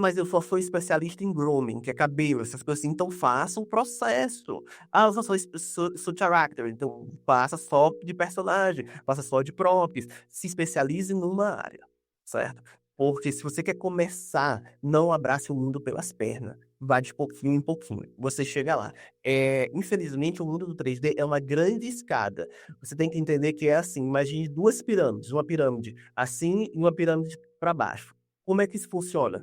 Mas eu só sou especialista em grooming, que é cabelo, essas coisas assim. Então faça um processo. Eu só sou character, então faça só de personagem, faça só de props. Se especialize numa área, certo? Porque se você quer começar, não abrace o mundo pelas pernas. Vá de pouquinho em pouquinho. Você chega lá. Infelizmente, o mundo do 3D é uma grande escada. Você tem que entender que é assim. Imagine duas pirâmides. Uma pirâmide assim e uma pirâmide para baixo. Como é que isso funciona?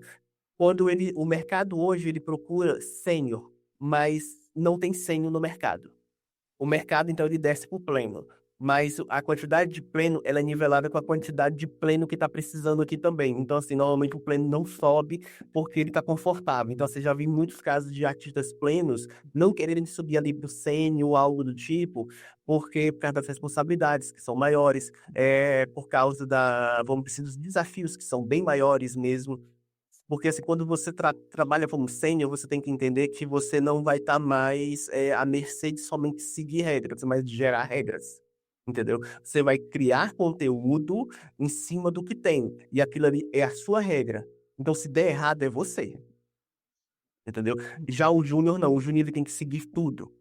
O mercado hoje ele procura sênior, mas não tem sênior no mercado. O mercado, então, ele desce para o pleno. Mas a quantidade de pleno, ela é nivelada com a quantidade de pleno que está precisando aqui também. Então, assim, normalmente o pleno não sobe porque ele está confortável. Então, você já viu muitos casos de artistas plenos não quererem subir ali para o sênior ou algo do tipo, porque por causa das responsabilidades que são maiores, por causa vamos dizer, dos desafios que são bem maiores mesmo. Porque assim, quando você trabalha como sênior, você tem que entender que você não vai estar mais à mercê de somente seguir regras, mas de gerar regras. Entendeu? Você vai criar conteúdo em cima do que tem. E aquilo ali é a sua regra. Então, se der errado, é você. Entendeu? Já o júnior, não. O júnior ele tem que seguir tudo.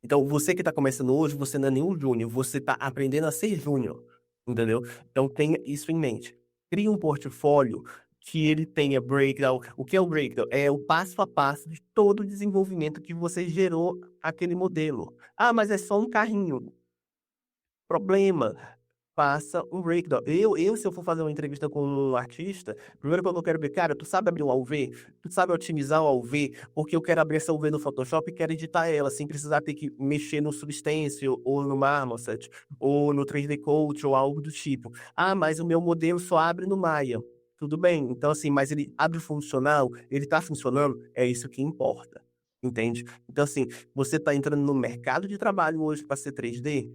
Então, você que está começando hoje, você não é nenhum júnior. Você está aprendendo a ser júnior. Entendeu? Então, tenha isso em mente. Crie um portfólio que ele tenha breakdown. O que é o breakdown? É o passo a passo de todo o desenvolvimento que você gerou aquele modelo. Mas é só um carrinho. Problema. Faça um breakdown. Se eu for fazer uma entrevista com um artista, primeiro que eu quero ver, cara, tu sabe abrir um AUV? Tu sabe otimizar o AUV? Porque eu quero abrir essa AUV no Photoshop e quero editar ela, sem precisar ter que mexer no Substance, ou no Marmoset, ou no 3D Coach, ou algo do tipo. Mas o meu modelo só abre no Maya. Tudo bem, então assim, mas ele abre funcional, ele tá funcionando, é isso que importa, entende? Então assim, você tá entrando no mercado de trabalho hoje para ser 3D,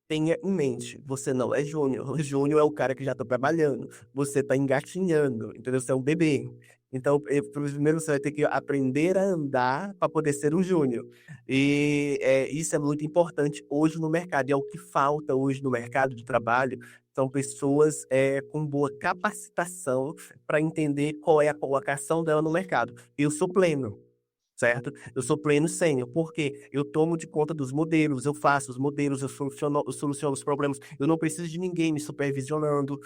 tenha em mente, você não é júnior. O júnior é o cara que já está trabalhando. Você está engatinhando, entendeu? Você é um bebê. Então, primeiro você vai ter que aprender a andar para poder ser um júnior. E isso é muito importante hoje no mercado. E é o que falta hoje no mercado de trabalho. São pessoas com boa capacitação para entender qual é a colocação dela no mercado. Eu sou pleno. Certo? Eu sou pleno sênior, porque eu tomo de conta dos modelos, eu faço os modelos, eu soluciono os problemas, eu não preciso de ninguém me supervisionando.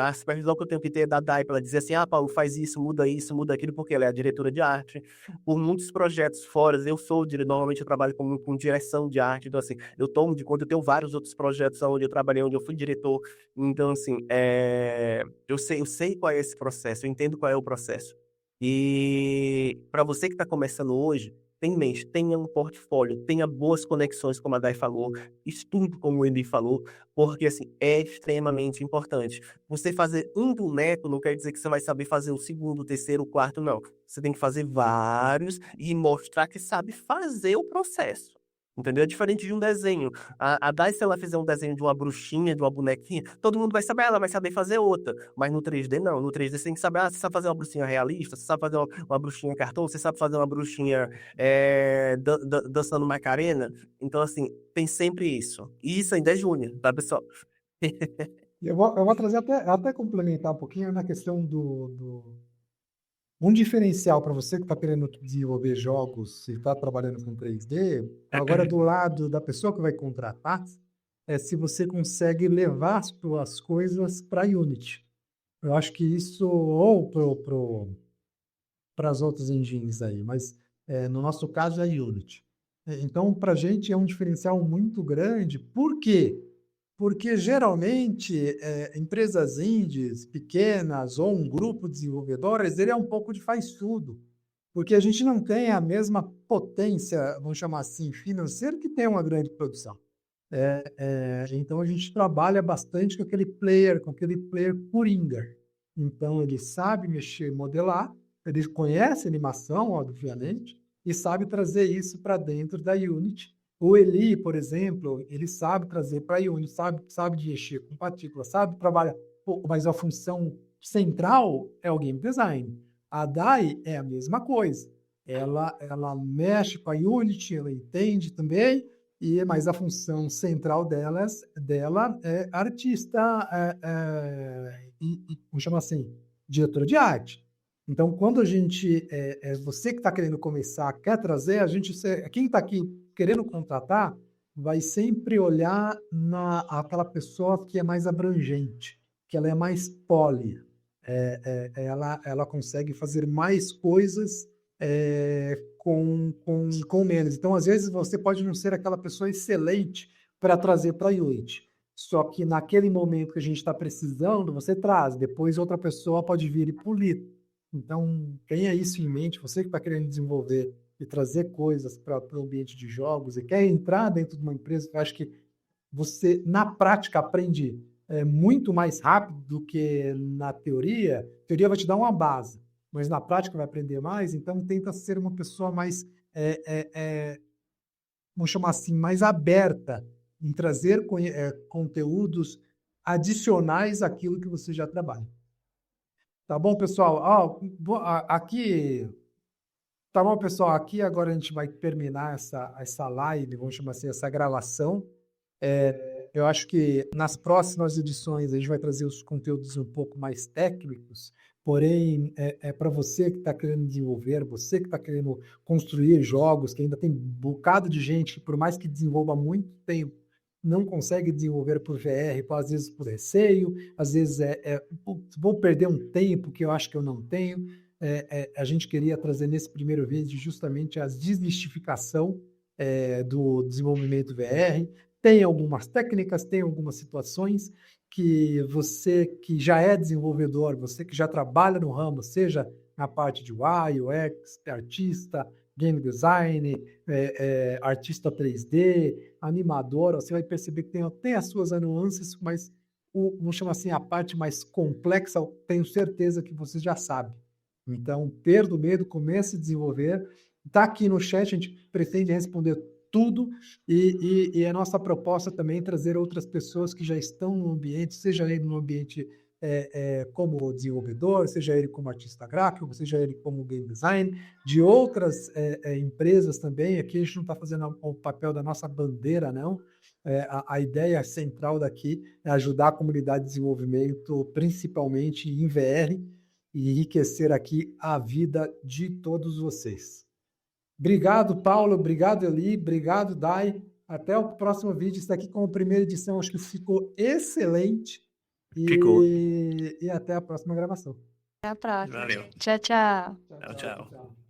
A supervisão que eu tenho que ter é da DAI para ela dizer assim, Paulo, faz isso, muda aquilo, porque ela é a diretora de arte. Por muitos projetos fora, normalmente eu trabalho com direção de arte, então assim, eu tomo de conta, eu tenho vários outros projetos onde eu trabalhei, onde eu fui diretor, então assim, eu sei qual é esse processo, eu entendo qual é o processo. E para você que está começando hoje, tenha em mente, tenha um portfólio, tenha boas conexões, como a Dai falou, estude, como o Eli falou, porque assim, é extremamente importante. Você fazer um boneco não quer dizer que você vai saber fazer o segundo, o terceiro, o quarto, não. Você tem que fazer vários e mostrar que sabe fazer o processo. Entendeu? É diferente de um desenho. A Dai, se ela fizer um desenho de uma bruxinha, de uma bonequinha, todo mundo vai saber, ela vai saber fazer outra. Mas no 3D, não. No 3D, você tem que saber, você sabe fazer uma bruxinha realista, você sabe fazer uma bruxinha cartão, você sabe fazer uma bruxinha dançando Macarena. Então, assim, tem sempre isso. E isso ainda é júnior, tá, pessoal? Eu vou trazer até complementar um pouquinho na questão um diferencial para você que está querendo desenvolver jogos e está trabalhando com 3D, agora do lado da pessoa que vai contratar, é se você consegue levar as suas coisas para Unity. Eu acho que isso, ou para as outras engines aí, mas no nosso caso é Unity. Então, para a gente é um diferencial muito grande. Por quê? Porque geralmente empresas indies pequenas ou um grupo de desenvolvedores, ele é um pouco de faz tudo. Porque a gente não tem a mesma potência, vamos chamar assim, financeira que tem uma grande produção. Então a gente trabalha bastante com aquele player coringa. Então ele sabe mexer, modelar, ele conhece animação, obviamente, e sabe trazer isso para dentro da Unity. O Eli, por exemplo, ele sabe trazer para a Unity, sabe mexer com partículas, sabe trabalhar, mas a função central é o game design. A Dai é a mesma coisa. Ela mexe com a Unity, ela entende também, mas a função central dela é artista, vamos chamar assim, diretora de arte. Então, quando a gente, você que está querendo começar, quer trazer, quem está aqui querendo contratar, vai sempre olhar aquela pessoa que é mais abrangente, que ela é mais poli. Ela consegue fazer mais coisas com menos. Então, às vezes, você pode não ser aquela pessoa excelente para trazer para a Unity. Só que naquele momento que a gente está precisando, você traz. Depois, outra pessoa pode vir e polir. Então, tenha isso em mente. Você que está querendo desenvolver e trazer coisas para o ambiente de jogos e quer entrar dentro de uma empresa, eu acho que você, na prática, aprende muito mais rápido do que na teoria. A teoria vai te dar uma base, mas na prática vai aprender mais. Então, tenta ser uma pessoa mais, vamos chamar assim, mais aberta em trazer conteúdos adicionais àquilo que você já trabalha. Tá bom, pessoal? Aqui... Tá bom, pessoal? Aqui agora a gente vai terminar essa live, vamos chamar assim, essa gravação. Eu acho que nas próximas edições a gente vai trazer os conteúdos um pouco mais técnicos, porém, para você que está querendo desenvolver, você que está querendo construir jogos, que ainda tem um bocado de gente que, por mais que desenvolva muito tempo, não consegue desenvolver por VR, às vezes por receio, às vezes vou perder um tempo que eu acho que eu não tenho. A gente queria trazer nesse primeiro vídeo justamente a desmistificação do desenvolvimento VR. Tem algumas técnicas, tem algumas situações que você que já é desenvolvedor, você que já trabalha no ramo, seja na parte de UI, UX, artista, game design, artista 3D, animador, você vai perceber que tem as suas nuances, mas vamos chamar assim, a parte mais complexa, eu tenho certeza que você já sabe. Então, perda o medo, comece a desenvolver. Está aqui no chat, a gente pretende responder tudo e a nossa proposta também é trazer outras pessoas que já estão no ambiente, seja ele no ambiente como desenvolvedor, seja ele como artista gráfico, seja ele como game design, de outras empresas também. Aqui a gente não está fazendo o papel da nossa bandeira, não. A ideia central daqui é ajudar a comunidade de desenvolvimento, principalmente em VR, e enriquecer aqui a vida de todos vocês. Obrigado, Paulo. Obrigado, Eli. Obrigado, Dai. Até o próximo vídeo. Isso aqui como primeira edição. Acho que ficou excelente. E até a próxima gravação. Até a próxima. Valeu. Tchau, tchau. Tchau, tchau.